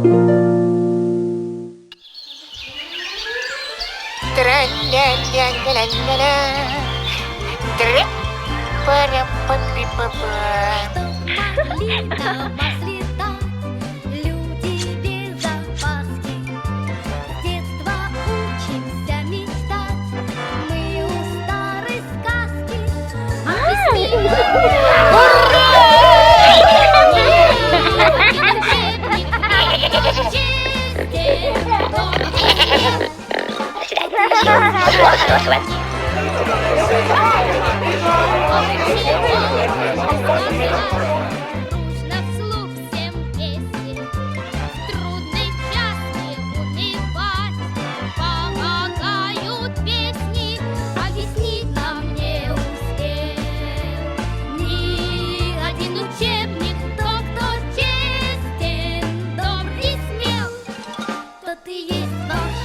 Тра-ля-ля-ля-ля-ля-ля. Тра-пара-па-пи-па-па. Люди без опаски. С детства учимся мечтать. Мы у старой сказки. Нужно вслух всем песни. Трудный час не унывать. Помогают песни, объяснить нам не успел ни один учебник. Тот, кто честен, добр и смел, тот и есть волшебник.